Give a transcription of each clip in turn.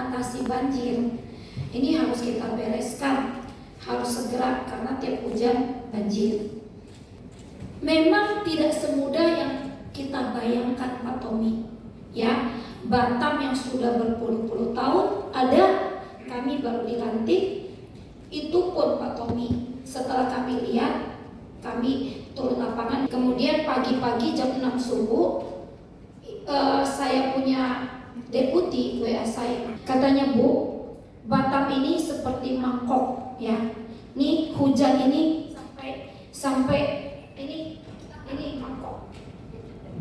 mengatasi banjir, ini harus kita bereskan, harus segera karena tiap hujan banjir. Memang tidak semudah yang kita bayangkan Pak Tommy, ya. Batam yang sudah berpuluh-puluh tahun ada, kami baru dilantik, itu pun Pak Tommy setelah kami lihat, kami turun lapangan. Kemudian pagi-pagi jam 6 subuh saya punya deputi WA saya, katanya, Bu, Batam ini seperti mangkok, ya. Nih hujan ini sampai ini mangkok,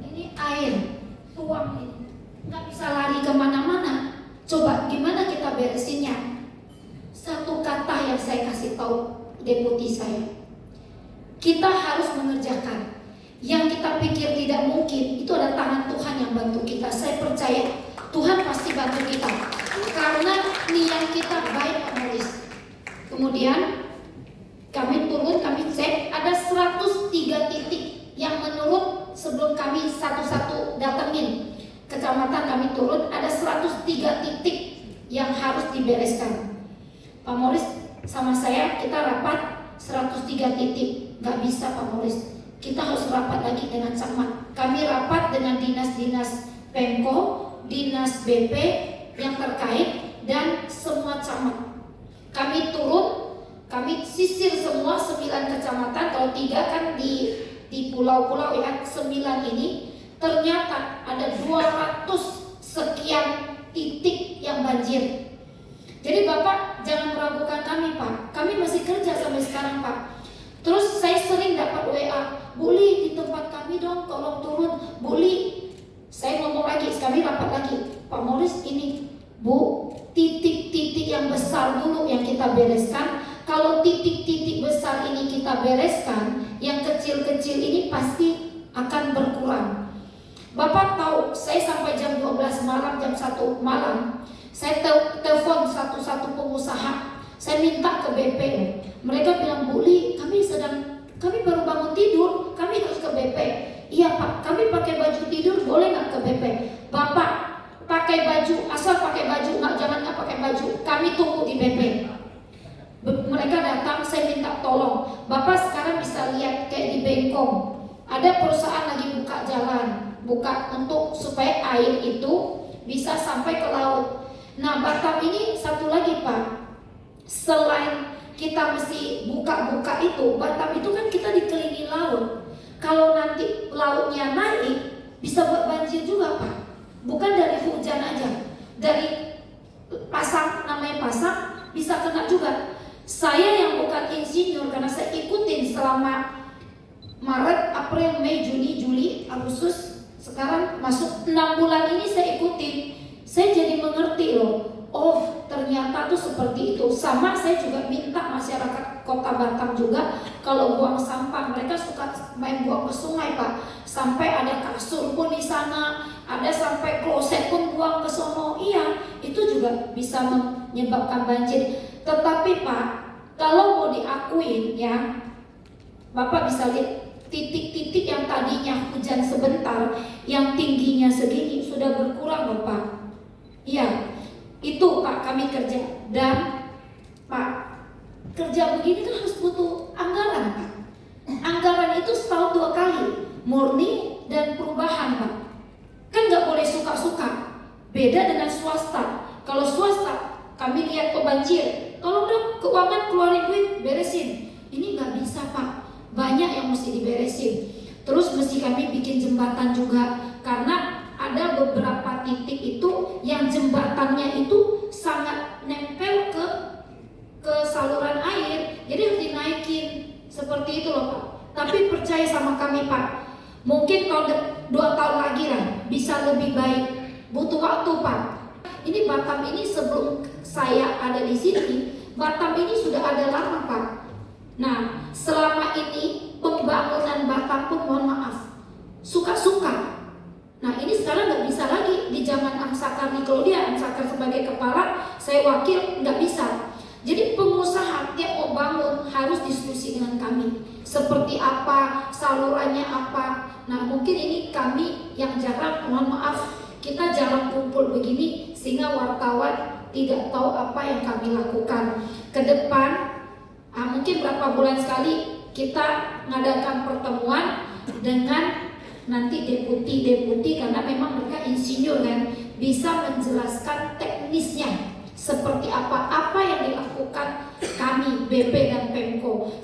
ini air tuang ini, nggak bisa lari kemana-mana. Coba gimana kita beresinnya? Satu kata yang saya kasih tahu deputi saya, kita harus mengerjakan. Yang kita pikir tidak mungkin, itu ada tangan Tuhan yang bantu kita. Saya percaya Tuhan pasti bantu kita, karena niat kita baik, Pak Moris. Kemudian kami turun, kami cek, ada 103 titik yang menurut sebelum kami satu-satu datengin kecamatan, kami turun, ada 103 titik yang harus dibereskan. Pak Moris sama saya, kita rapat 103 titik, gak bisa Pak Moris, kita harus rapat lagi dengan camat. Kami rapat dengan dinas-dinas Pemko, dinas BP yang terkait, dan semua camat. Kami turun, kami sisir semua 9 kecamatan, kalau 3 kan di pulau-pulau ya, 9 ini. Ternyata ada 200 sekian titik yang banjir. Jadi Bapak jangan meragukan kami Pak, kami masih kerja sampai sekarang Pak. Terus saya sering dapat WA, Bu Li, di tempat kami dong, tolong turun, Bu Li. Saya ngomong lagi, kami rapat lagi, Pak Moris ini, Bu, titik-titik yang besar dulu yang kita bereskan. Kalau titik-titik besar ini kita bereskan, yang kecil-kecil ini pasti akan berkurang. Bapak tahu, saya sampai jam 12 malam, jam 1 malam, saya telepon satu-satu pengusaha, saya minta ke BP. Mereka bilang, Bu Li, kami baru bangun tidur, kami harus ke BP. Iya Pak, kami pakai baju tidur, boleh nggak ke BP? Bapak, pakai baju, asal pakai baju, jangan nggak pakai baju, kami tunggu di BP. Mereka datang, saya minta tolong. Bapak sekarang bisa lihat kayak di Bengkong, ada perusahaan lagi buka jalan, buka untuk supaya air itu bisa sampai ke laut. Nah Batam ini satu lagi Pak, selain kita mesti buka-buka itu, Batam itu kan kita dikelilingi laut. Kalau nanti lautnya naik, bisa buat banjir juga Pak. Bukan dari hujan aja, dari pasang, namanya pasang, bisa kena juga. Saya yang bukan insinyur, karena saya ikutin selama Maret, April, Mei, Juni, Juli, Agustus, sekarang masuk 6 bulan ini saya ikutin. Saya jadi mengerti loh, oh ternyata tuh seperti itu. Sama saya juga minta masyarakat Kota Batam juga, kalau buang sampah, mereka suka main buang ke sungai Pak. Sampai ada kasur pun di sana, ada sampai kloset pun buang ke sono. Iya, itu juga bisa menyebabkan banjir. Tetapi Pak, kalau mau diakuin ya, Bapak bisa lihat titik-titik yang tadinya hujan sebentar, yang tingginya segini sudah berkurang loh Pak. Iya, itu Pak kami kerja. Dan Pak, kerja begini kan harus butuh anggaran Pak. Anggaran itu setahun 2 kali, murni dan perubahan Pak. Kan nggak boleh suka-suka. Beda dengan swasta. Kalau swasta kami lihat banjir, kalau udah keuangan keluarin duit beresin. Ini nggak bisa Pak, banyak yang mesti diberesin. Terus mesti kami bikin jembatan juga, karena ada beberapa titik itu yang jembatannya itu sangat nempel ke saluran air, jadi harus dinaikin seperti itu loh Pak. Tapi percaya sama kami Pak, mungkin 2 tahun lagi lah bisa lebih baik. Butuh waktu Pak. Ini Batam ini sebelum saya ada di sini, Batam ini sudah ada lama Pak. Nah selama ini pembangunan Batam pun mohon maaf suka-suka. Nah ini sekarang nggak bisa lagi di zaman Amsakar nih. Kalau dia Amsakar sebagai kepala, saya wakil, nggak bisa. Jadi pengusaha tiap mau bangun harus diskusi dengan kami, seperti apa, salurannya apa. Nah mungkin ini kami yang jarang, mohon maaf, kita jarang kumpul begini. sehingga wartawan tidak tahu apa yang kami lakukan. Ke depan mungkin berapa bulan sekali kita mengadakan pertemuan dengan nanti deputi karena memang mereka insinyur kan, bisa menjelaskan teknisnya seperti apa yang dilakukan kami BP dan Pemko.